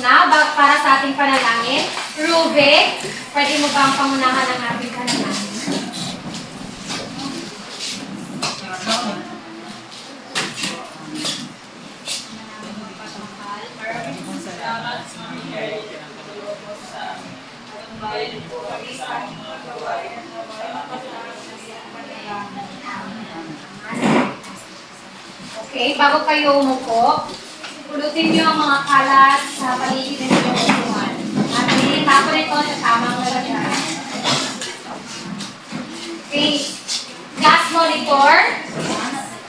muna para sa ating panalangin. Ruby, pwede mo bang pangunahan ang ating panalangin? Okay, bago kayo umupo, pulutin niyo ang mga kalat sa paligid ng inyong upuan. At itapon ito sa tamang lalagyan. Okay, class monitor,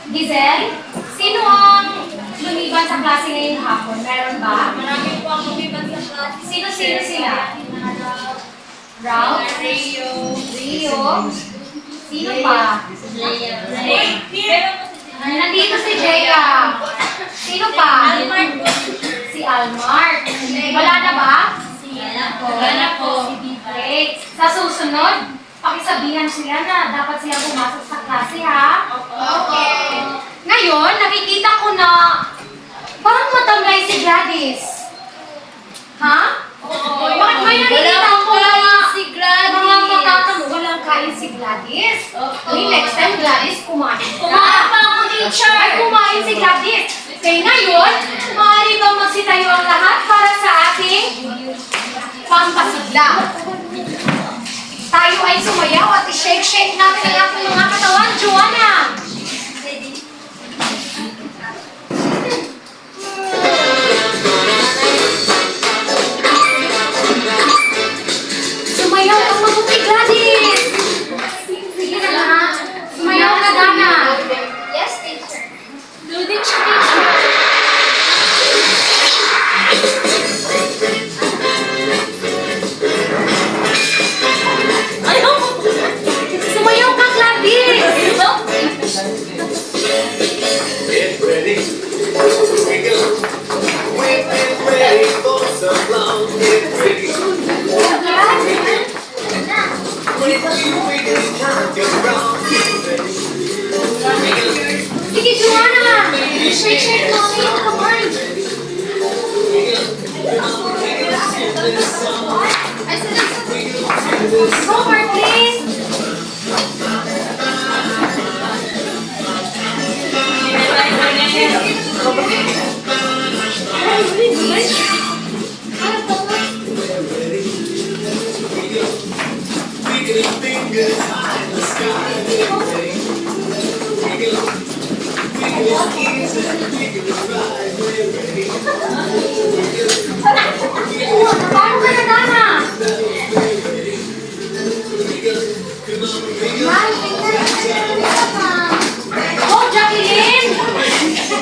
Giselle, sino ang lumiban sa klase ngayong hapon? Meron ba? Marami po ang lumiban sa klase. Sino sila? Ralph? Rio. Sino pa? Nandito si Jaya. Sino pa? Almar po. Si Almar. Wala na ba? Wala na po. Okay. Sa susunod, pakisabihan sila na dapat sila pumasok sa klase, ha? Okay. Ngayon, nakikita ko na parang matamlay si Gladys. Ha? Bakit may nakikita ko mga matatamo walang kain si Gladys? Okay, next time Gladys, kumain ka. Kumain pa ako, teacher. Ay, kumain si Gladys. Kaya ngayon, maaari bang magsitayo ang lahat para sa ating pampasigla. Tayo ay sumayaw at i-shake-shake natin ang ating mga katawan. Joanna! Sumayaw ang mabuti, Gladys! Sige na nga. Sumayaw ka, Dana. Yes, teacher. Do din siya, teacher. Sumayaw ka, Gladys! Get ready. We go. We've been ready for so long. Get ready. When you can't go wrong. Get ready. Sige, Joanna! Shake natin. Come on! Go, Mark, please! Wiggling fingers high in the sky. Get ready. Wiggle. Wiggle skis and wiggle ride. Get ready. Paano ka na, Dana? Oh, Jacqueline!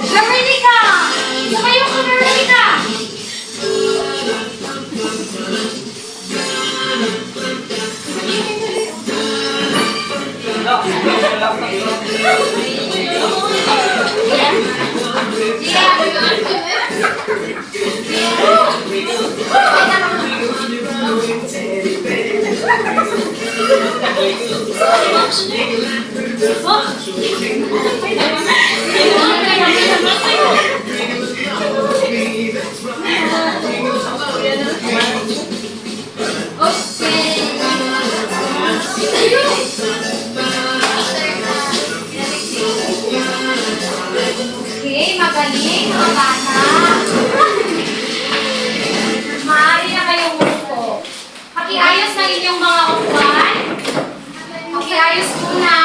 Veronica! Sumayo ka, Veronica! Okay, magaling mga bata. Maaari na kayong umupo. Pakiayos ng inyong mga upuan. Pakiayos muna.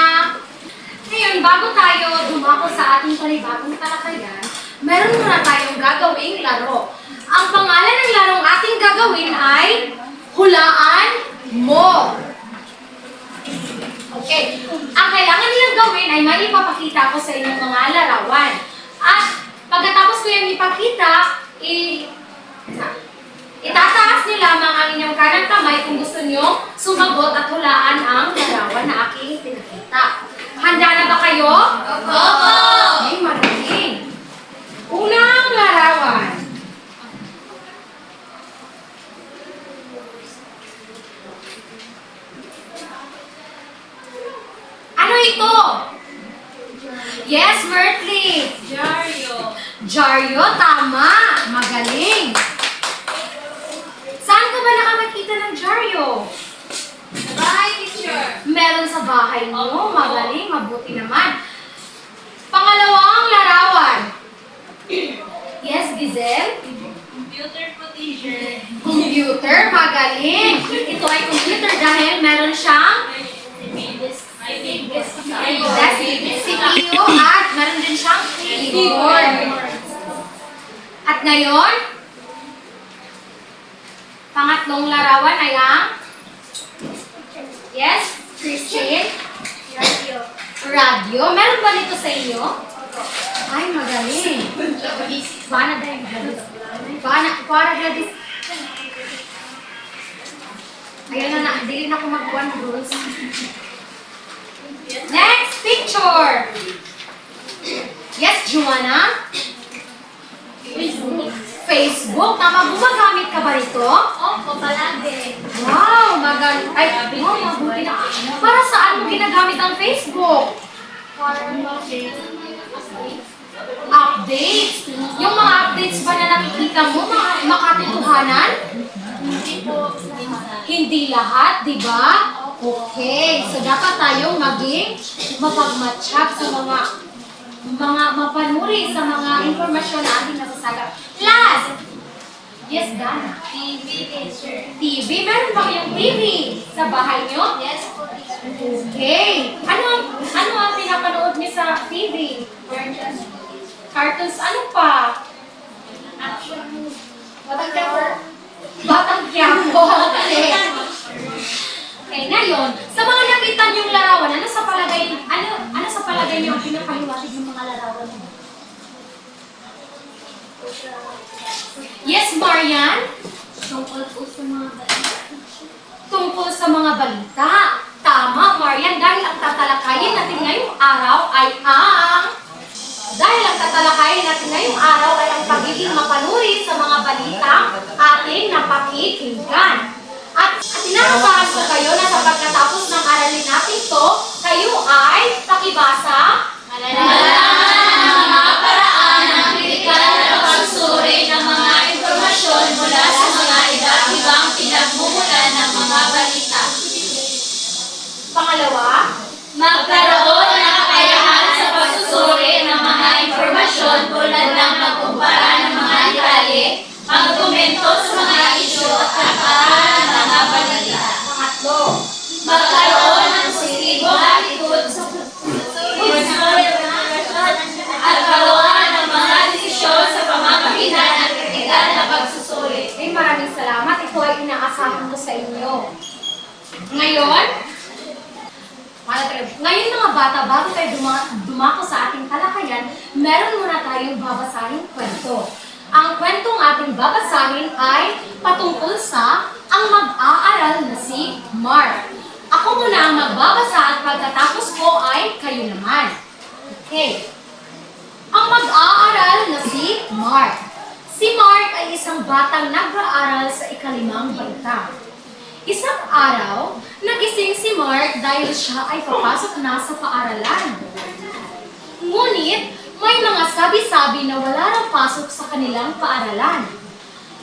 Ngayon, bago tayo dumako sa ating panibagong talakayan, meron muna tayong gagawing laro. Ang pangalan ng larong ating gagawin ay Hulaan Mo. Okay. Ang kailangan nilang gawin ay may ipapakita ko sa inyong mga larawan. At pagkatapos ko yung ipakita, itataas niyo lamang ang inyong kanang kamay kung gusto niyo sumagot at hulaan ang larawan na aking pinakita. Handa na ba kayo? Opo! Okay, magaling. Unang larawan. Ano ito? Yes, Mertly. Dario. Jaryo, tama. Magaling. bahay niyo. Magaling, mabuti naman. Pangalawang larawan. Yes, Giselle? Computer po, teacher. Computer, magaling. Ito ay computer dahil meron siyang CPU at meron din siyang keyboard. At ngayon, pangatlong larawan ay ang yes, Christine? Radio. Meron ba nito sa inyo? Ay, magaling. Para dahil Gladys. Para Gladys. Ayan na, hindi rin ako mag-1 rules. Next picture. Yes, Joanna? Facebook. Tama, gumagamit ka ba rito? Opo, palagi. Wow, magaling. Ay, wow, mabuti na. Para saan mo ginagamit ang Facebook? Para Updates. Yung mga updates ba na nakikita mo, mga makatotohanan? hindi po. Hindi lahat, di ba? Okay, so dapat tayong maging mapagmatsyag sa mga mapanuri sa mga informasyon na ating nasasagap. Last! Yes, Dana. TV, teacher. TV? Meron ba kayong TV sa bahay nyo? Yes po, teacher. Okay. Ano ang pinapanood niyo sa TV? Cartoons, ano pa? Action movie. Batang Quiapo. Okay. Okay, ngayon, sa mga nakita niyong larawan, ano sa palagay niyo ang pinapaliwanag ng mga larawan niyo? Yes, Marian? Tungkol po sa mga balita. Tungkol sa mga balita. Tama, Marian, dahil ang tatalakayin natin ngayong araw ay ang pagiging mapanuri sa mga balita ating napakikinggan. At tinatapahan ko kayo na sa pagkatapos ng aralin natin to, kayo ay pakibasa. Malalaman ang mga paraan ng kritikal na pagsusuri ng mga impormasyon mula sa mga iba't ibang pinagmumulan ng mga balita. Pangalawa, Magkaroon ng kakayahan sa pagsusuri ng mga impormasyon tulad ng pagkumpara ng mga detalye, pagkomento sa mga isyu at kapakanan ng mga balita. pangatlo, Magkaroon ng positibong attitude sa pagsusuri at gawa ng mga desisyon sa pamamagitan ng kritikal na pagsusuri. ay maraming salamat. Ito ay inaasahan ko sa inyo. Ngayon mga bata, bago tayo dumako sa ating talakayan, meron muna tayong babasahin kwento. Ang kwentong ating babasahin ay patungkol sa ang mag-aaral na si Mark. Ako muna ang magbabasa at pagkatapos ko ay kayo naman. Okay. Ang mag-aaral na si Mark. Si Mark ay isang batang nag-aaral sa ikalimang baitang. Isang araw, nagising si Mark dahil siya ay papasok na sa paaralan. Ngunit, may mga sabi-sabi na wala raw pasok sa kanilang paaralan.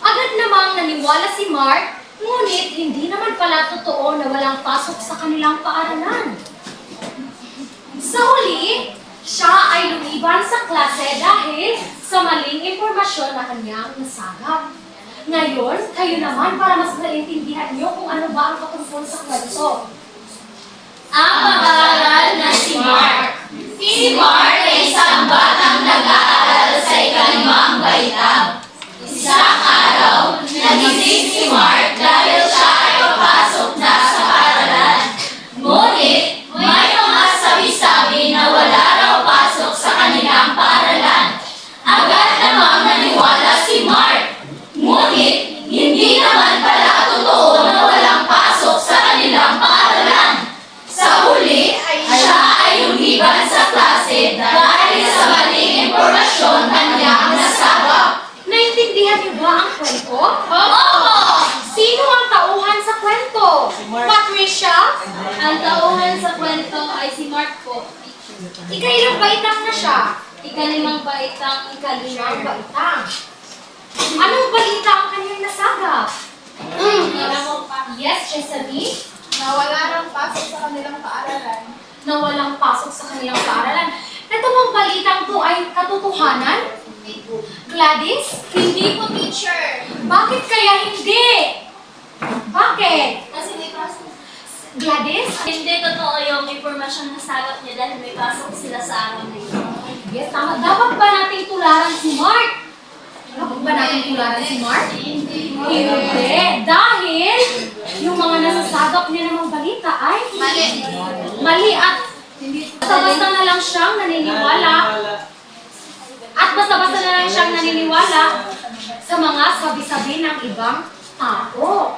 Agad namang naniwala si Mark, ngunit hindi naman pala totoo na walang pasok sa kanilang paaralan. Sa huli, siya ay lumiban sa klase dahil sa maling impormasyon na kanyang nasagap. Ngayon, kayo naman para mas maintindihan niyo kung ano ba ang patungkol sa kwento. Ang mag-aaral na si Mark. Si Mark ay isang batang nag-aaral sa ikalimang baitang. Isang araw, nagising si Mark dahil siya ay papasok na sa paaralan. Ngunit, may mga sabi-sabi na wala raw pasok sa kanilang paaralan. Agad namang naniwala si Mark. Ngunit, hindi naman pala totoo na walang pasok sa kanilang paaralan. Sa huli, siya ay lumiban sa klase dahil sa maling impormasyon na niyang nasagap. Naintindihan niyo ba ang kwento? Opo! Sino ang tauhan sa kwento? Patricia? Ang tauhan sa kwento ay si Mark po. Ikailang baitang na siya? Ikalimang baitang Ikalimang baitang. Anong balita ang kanyang nasagap? Yes, Chesapeake? na wala nang pasok sa kanilang paaralan. katotohanan? Gladys? Hindi po, teacher. Bakit kaya hindi? Bakit? Kasi may pasok. Gladys? Hindi totoo yung impormasyon na sagot niya dahil may pasok sila sa araw na yun. Yes, tama. Dapat ba nating tularan si Mark? Dapat ba nating tularan si Mark? Hindi. Hindi. Dahil yung mga nasasagap niya namang balita ay mali at basta-basta na lang siyang naniniwala at basta-basta na lang siyang naniniwala sa mga sabi-sabi ng ibang tao.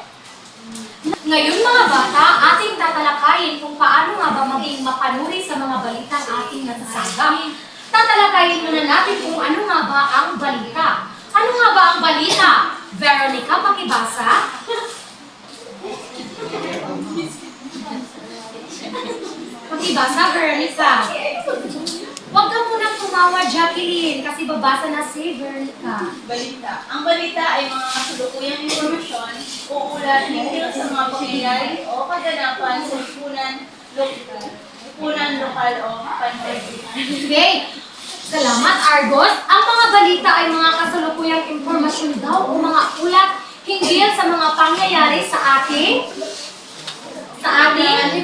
Ngayon mga bata, ating tatalakayin kung paano nga ba maging mapanuri sa mga balitang ating nasasagap. Tatalakayin muna natin kung ano nga ba ang balita. Ano nga ba ang balita? Veronica, pakibasa. Pakibasa, Veronica. Huwag ka munang tumawa, Jacqueline, kasi babasa na si Veronica. Balita. Ang balita ay mga kasalukuyang impormasyon o ulat hinggil sa mga pangyayari o kaganapan sa lipunan lokal o pandaigdig. Okay. Salamat, Argos. Ang mga balita ay mga kasalukuyang impormasyon daw o mga ulat hinggil sa mga pangyayari sa ating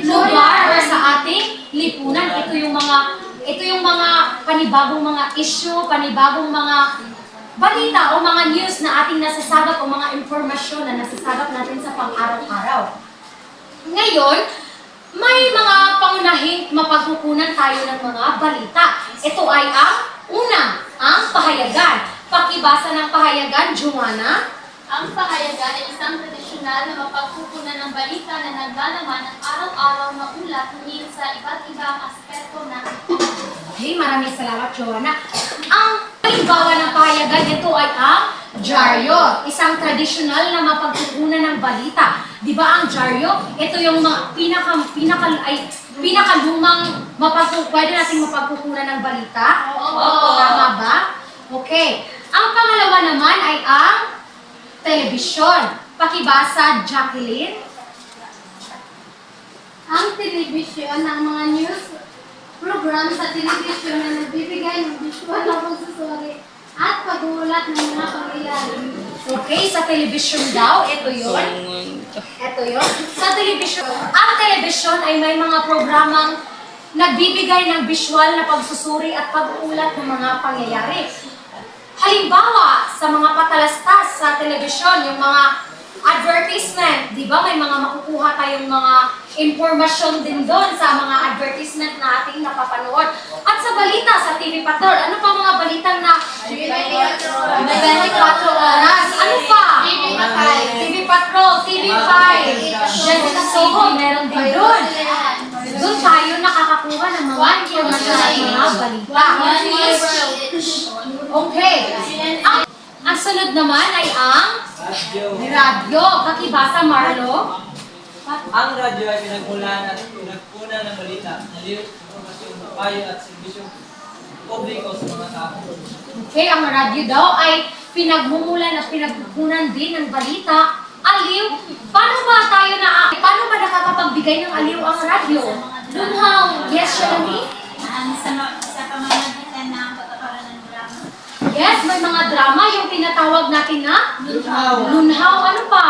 lugar o sa ating lipunan. Ito yung mga panibagong mga issue, panibagong mga balita o mga news na ating nasasagap o mga impormasyon na nasasagap natin sa pang-araw-araw. Ngayon, may mga pangunahing mapagkukunan tayo ng mga balita. Ito ay ang pahayagan. Pakibasa ng pahayagan, Joanna. Ang pahayagan ay isang tradisyonal na mapagkukunan ng balita na naglalaman ng araw-araw na ulat hinggil sa iba't ibang aspeto ng Okay, maraming salamat, Joanna. Ang halimbawa ng pahayagan, ito ay ang dyaryo. Isang tradisyonal na mapagkukunan ng balita. Di ba ang dyaryo? Ito yung mga pinakalumang pwede nating mapagkukunan ng balita. Tama ba? Okay. Ang pangalawa naman ay ang telebisyon. Pakibasa, Jacqueline. Ang telebisyon, ang mga news program sa telebisyon na nagbibigay ng visual na pagsusuri at pag-uulat ng mga pangyayari. Okay, sa telebisyon daw, ito yun. Ito yun. Sa telebisyon, ang telebisyon ay may mga programang nagbibigay ng visual na pagsusuri at pag-uulat ng mga pangyayari. Halimbawa, sa mga patalastas sa telebisyon, yung mga advertisement, di ba may mga makukuha tayong mga impormasyon din doon sa mga advertisement na ating napapanood. At sa balita, sa TV Patrol, ano pa mga balitang na 24 oras? Ano pa? TV Patrol, TV5, Jessica Soho, meron din doon. Doon tayo nakakakuha ng mga impormasyon at mga balita. Okay. Ang sunod naman ay ang radyo. Pakibasa, Marlo. Ang radyo ay pinagmulan at pinagkunan ng balita, naliw, informasyon, payo at serbisyong publiko sa mga tao. Okay, ang radyo daw ay pinagmumulan at pinagkukunan din ng balita. Aliw, paano ba nakakapagbigay ng aliw ang radyo? Lunhaw, yes, Shani? Sa pamamagitan ng pagkakaroon ng drama. Yes, may mga drama yung tinatawag natin na Lunhaw. Lunhaw, ano pa?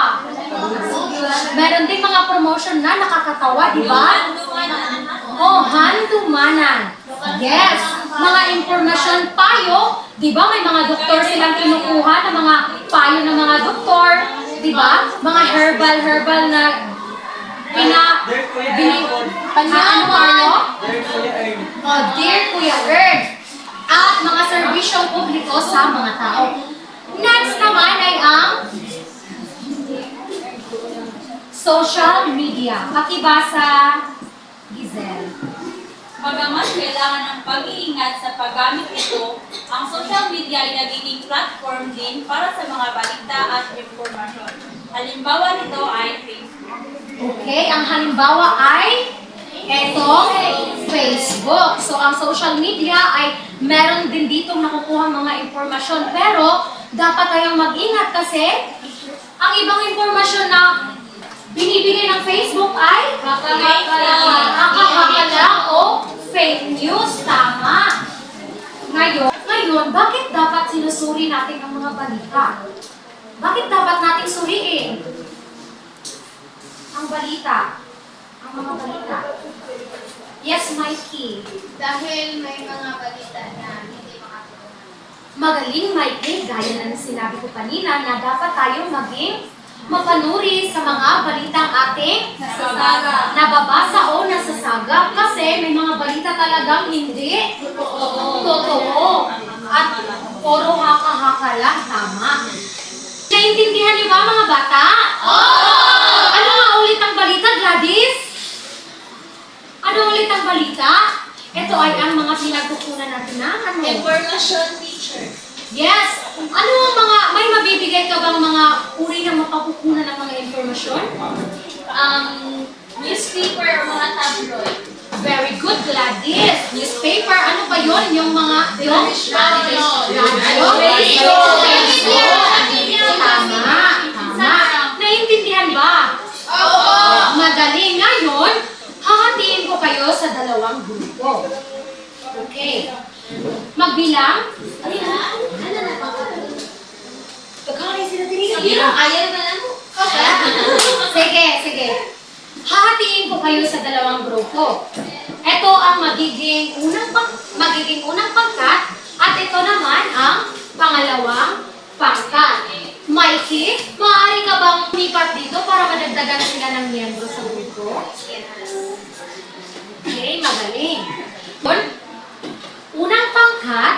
Meron din mga promotion na nakakatawa, di ba? Oh, handumanan. Yes, mga informasyon payo, di ba may mga doktor silang kinukuha ng mga payo ng mga doktor, di ba? Mga herbal na Dear Kuya Aaron. ano Marlo? Dear Kuya Aaron. Oh, Dear Kuya Earth. At mga serbisyong publiko sa mga tao. Next naman ay ang social media. Pakibasa, Giselle. Bagamat kailangan ng pag-iingat sa paggamit nito, ang social media ay nagiging platform din para sa mga balita at impormasyon. Halimbawa nito ay Facebook. Okay, ang halimbawa ay etong Facebook. So, ang social media ay meron din ditong nakukuha mga impormasyon. Pero, dapat tayong mag-ingat kasi ang ibang impormasyon na binibigay ng Facebook ay haka-haka lang o fake news. Tama. Ngayon, bakit dapat sinusuri natin ang mga balita? Bakit dapat nating suriin ang balita? Ang mga balita. Yes, Mikey. Dahil may mga balita na hindi makatulungan. Magaling, Mikey. Gaya na sinabi ko kanina na dapat tayong maging mapanuri sa mga balitang ating nababasa o nasasagap kasi may mga balita talagang hindi totoo at puro haka-haka lang, tama. Naintindihan niyo ba mga bata? Ano nga ulit ang balita, Gladys? Ano ulit ang balita? Ito ay ang mga pinagkukunan natin na ano? Information teacher. Yes! Ano ang mga, may mabibigay ka bang mga uri ng mapagkukunan ng mga informasyon? Newspaper or mga tabloid. Very good, Gladys. Newspaper, ano ba yun? Yung mga, yung? Radio. Radio. Tama. Tama. Naintindihan ba? Oo. Magaling. Ngayon, hahatiin ko kayo sa dalawang grupo. Okay. Magbilang? Tagarin sila din. Ayaw na lang. Sige. Hahatiin ko kayo sa dalawang grupo. Ito ang magiging unang pangkat at ito naman ang pangalawang pangkat. Mikey, maaari ka bang lipat dito para madagdagan sila ng miyembro sa grupo? Okay, magaling. Unang pangkat,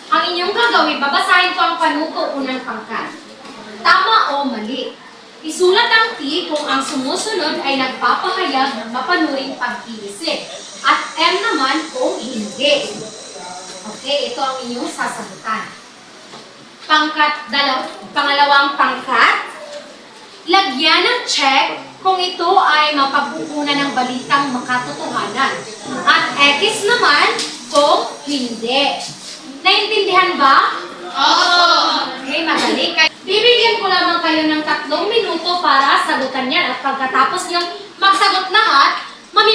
ang inyong gagawin, babasahin ko ang panuto unang pangkat. Tama o mali? Isulat ang T kung ang sumusunod ay nagpapahayag ng mapanuring pag-iisip. At M naman kung hindi. Okay, ito ang inyong sasagutan. Pangalawang pangkat, lagyan ng check kung ito ay mapagkukunan ng balitang makatotohanan. At X naman kung hindi. Naintindihan ba? Okay, magaling. Bibigyan ko lamang kayo ng 3 minuto para sagutan yan. At pagkatapos niyong magsagot lahat,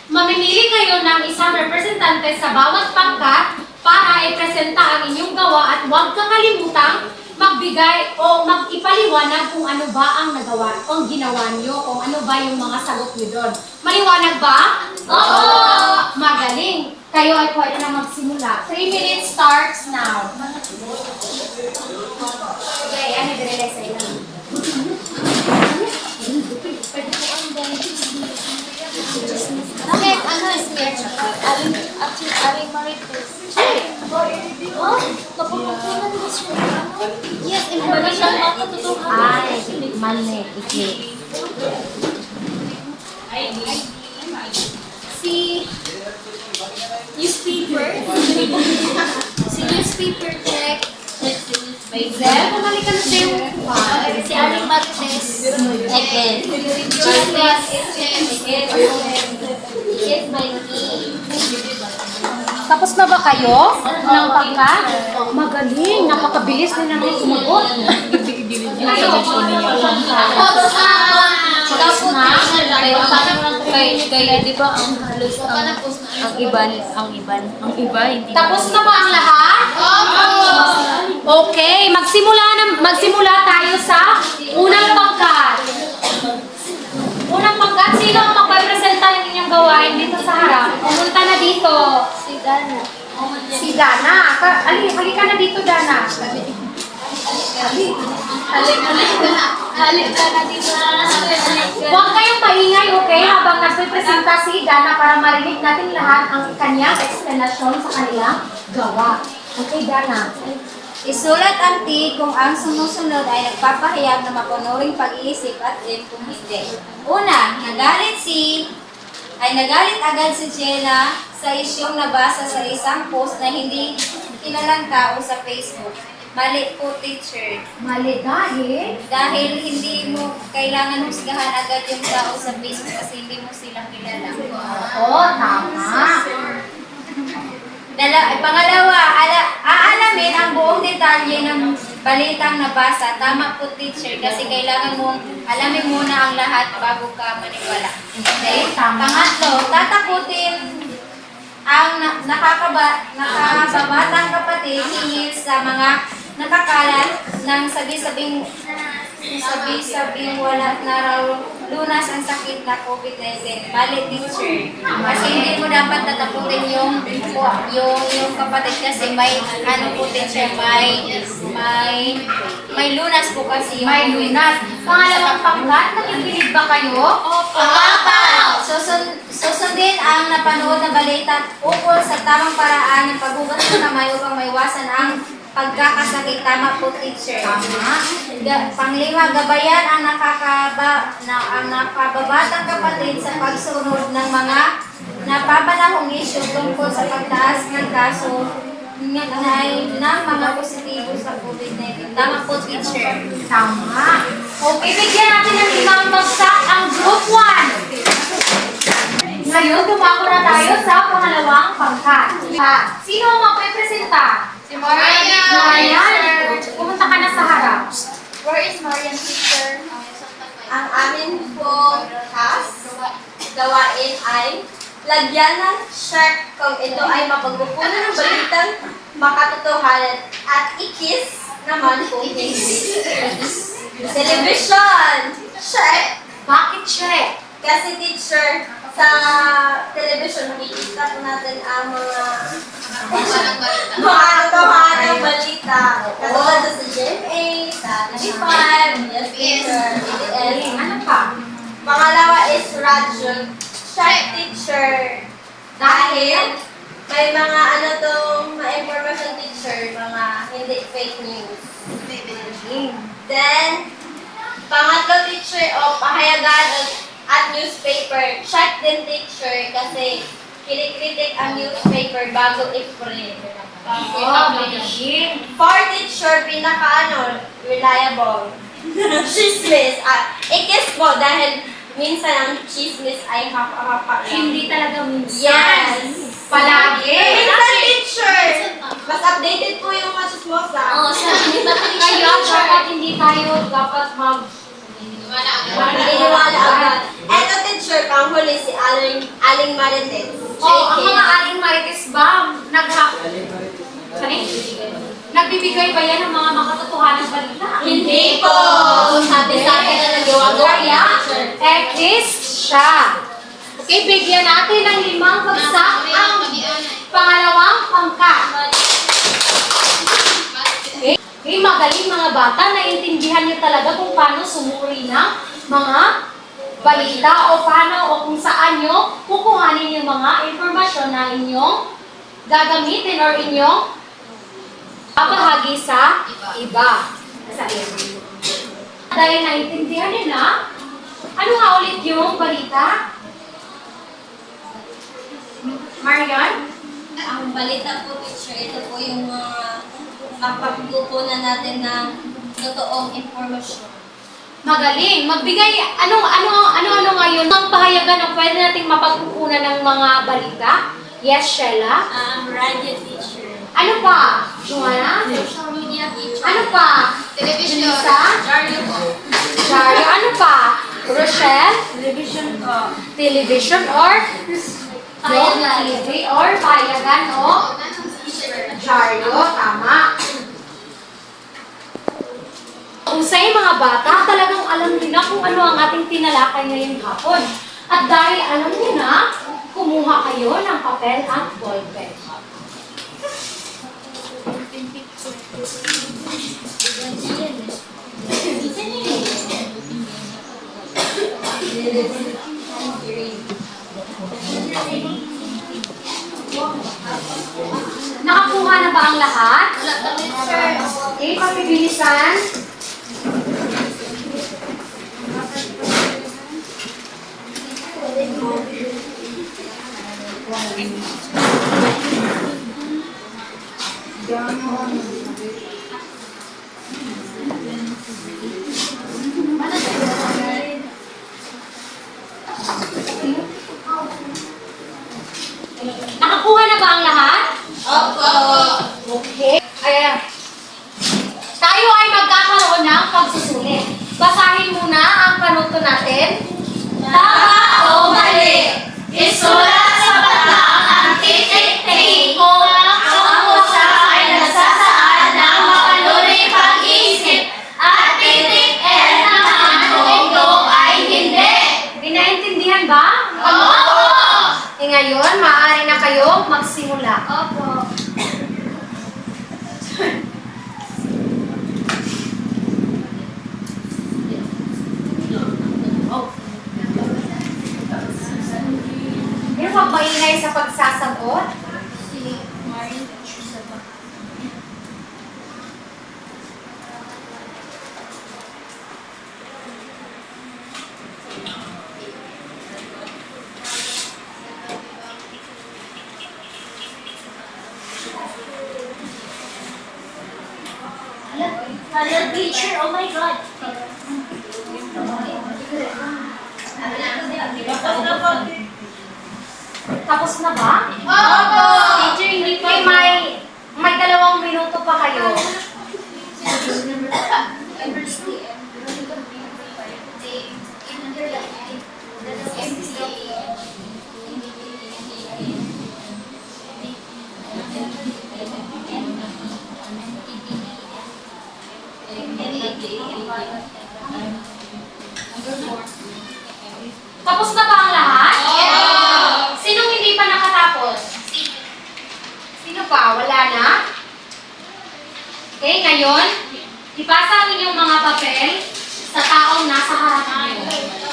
mamimili kayo ng isang representante sa bawat pangkat para ipresenta ang inyong gawa at huwag kakalimutang magbigay o mag-ipaliwanag kung ano ba ang nagawa o ginawa niyo, kung ano ba yung mga sagot niyo doon. Maliwanag ba? Oo! Magaling. Kayo ay pwede na magsimula. 3 minutes starts now. Okay, ano direlay sa inyo? Bakit? Ano is meron? Aling Marites. Yes, information makatotohanan. Ay, mali. Okay. Si newspaper. Si newspaper check. Zel, pumalik ka na sa iyong upuan. Si Aling Marites. Again. Yes, by me. Tapos na ba kayo? Ng pangkat? Magaling. Napakabilis din namin sumagot. Kayo? Tapos na? Kaya di ba ang halos ang iba hindi. Tapos na ba ang lahat? Okay, magsimula tayo sa unang pangkat. Unang pangkat, sino ang magpapresenta ng inyong gawain dito sa harap? Pumunta na dito. Si Dana. Si Dana. Halika na dito, Dana. Halika na dito. Huwag kayong maingay, okay? Habang nagpipresenta si Dana para marinig natin lahat ang kanyang explanation sa kanilang gawa. Okay, Dana. Isulat ang T kung ang sumusunod ay nagpapahayag na mapunuring pag-iisip at M kung hindi. Una, nagalit agad si Jenna sa isyong nabasa sa isang post na hindi kilalang tao sa Facebook. Mali po, teacher. Mali dahil? Dahil hindi mo kailangan husgahan agad yung tao sa Facebook kasi hindi mo silang kilala. Oo, tama. Pangalawa, aalamin ang buong detalye ng balitang nabasa. Tama po, teacher, kasi kailangan mong alamin muna ang lahat bago ka maniwala. Okay? Tama. Pangatlo, ang nakababatang kapatid hingil sa mga nakakalat ng sabi-sabing wala na raw lunas ang sakit na COVID-19. Mali, teacher. Kasi hindi mo dapat tataputin yung kapatid kasi may ano po, teacher, may lunas po kasi yung May lunas. Pangalawang pangkat, nakikinig ba kayo? Susundin ang napanood na balita ukol sa tamang paraan ng paghugas ng kamay upang maiwasan ang pagkakasakit. Tama po, teacher. Panglima, gabayan ang nakababatang kapatid sa pagsunod ng mga napapanahong isyu tungkol sa pagtaas ng kaso ng mga positibo sa COVID-19. Tama po, teacher. Tama. Okay, bigyan natin ng 5 bagsak ang Group 1. Ngayon, dumako na tayo sa pangalawang pangkat. Sino ang magpe-presenta? Si Marian. Marian, pumunta ka na sa harap. Where is Marian, teacher? Ang amin po task, gawain ay lagyan ng shark kung ito ay mapagkukunan ng balitang makatotohanan at ikis naman po hindi. Television! Shark! Bakit check? Kasi teacher, sa television, makikita po natin ang mga katotohanan ng balita. Katulad sa GMA, sa TV5, yes, teacher, ABS. Ano pa? Pangalawa is radyo. Shark, teacher. Dahil may mga ano tong ma-information, teacher, mga hindi fake news. Then, pangatlo, teacher, o pahayagan at newspaper. Shark din, teacher, kasi kinikritik ang newspaper bago i-print. Magaling. For teacher, reliable. Chismis. Ikis po dahil minsan ang chismis ay hapa-hapa lang. Hindi talaga minsan. Yes. Palagi. Minsan, teacher. Mas updated po yung mga chismosa. Kaya, dapat hindi tayo dapat Iniwala agad. Eto, teacher, panghuli si Aling Marites. ang mga aling marites ba, nagbibigay ba yan ng mga makatotohanan balita? Hindi po. Sabi-sabi na nagawa Kaya, ekis siya. Okay, bigyan natin ng 5 bagsak ang pangalawang pangkat. Okay, magaling mga bata, naiintindihan niyo talaga kung paano sumuri ng mga balita o paano o kung saan nyo kukuhanin yung mga informasyon na inyong gagamitin or inyong babahagi sa iba. Dahil naiintindihan niyo na, ano nga ulit yung balita? Marian? Ang balita po, teacher, ito po yung mapagkukunan natin ng totoong informasyon. Magaling. Magbigay, ano ngayon ang pahayagan na pwede nating mapagkukunan ng mga balita? Yes, Sheila? Radio teacher. Ano pa? Joanna? Social media teacher. Ano pa? Television. Lisa? Jaryo po. Dario? Ano pa? Rochelle? Television po. Television or Payagan. TV or payagan o Dario? Tama. Kung sa'yo mga bata, talagang alam niyo na kung ano ang ating tinalakay ngayong hapon. At dahil alam niyo na, kumuha kayo ng papel at ballpen. Nakakuha na ba ang lahat? Okay, papibilisan. Nakakuha na ba ang lahat? Opo. Okay. Tayo ay magkakaroon ngayon, maaari na kayo magsimula. Opo. Yung huwag maingay sa pagsasagot. Hello, teacher. Oh my God. Tapos na ba? Opo. Teacher, hindi pa. May 2 minuto pa kayo. Tapos na ba ang lahat? Sinong hindi pa nakatapos? Sino pa? Wala na? Okay, ngayon, ipasa ang inyong mga papel sa taong nasa harapan niyo.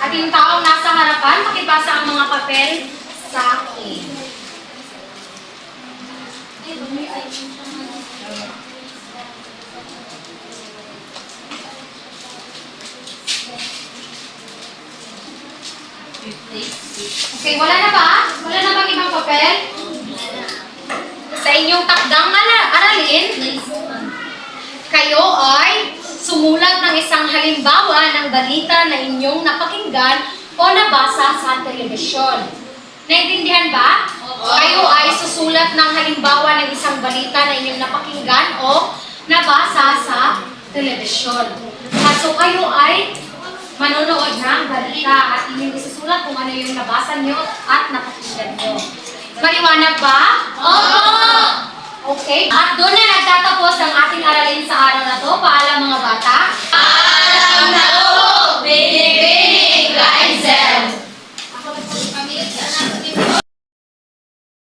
At yung taong nasa harapan, pakipasa ang mga papel sa akin. Okay, wala na ba? Wala na bang ibang papel? Sa inyong takdang aralin, kayo ay sumulat ng isang halimbawa ng balita na inyong napakinggan o nabasa sa telebisyon. Naintindihan ba? Kayo ay susulat ng halimbawa ng isang balita na inyong napakinggan o nabasa sa telebisyon. So kayo ay manonood ng balita at inyong isusulat kung ano yung nabasa nyo at napakinggan nyo. Maliwanag ba? Okay. At doon na nagtatapos ang ating aralin sa araw na to. Paalam mga bata.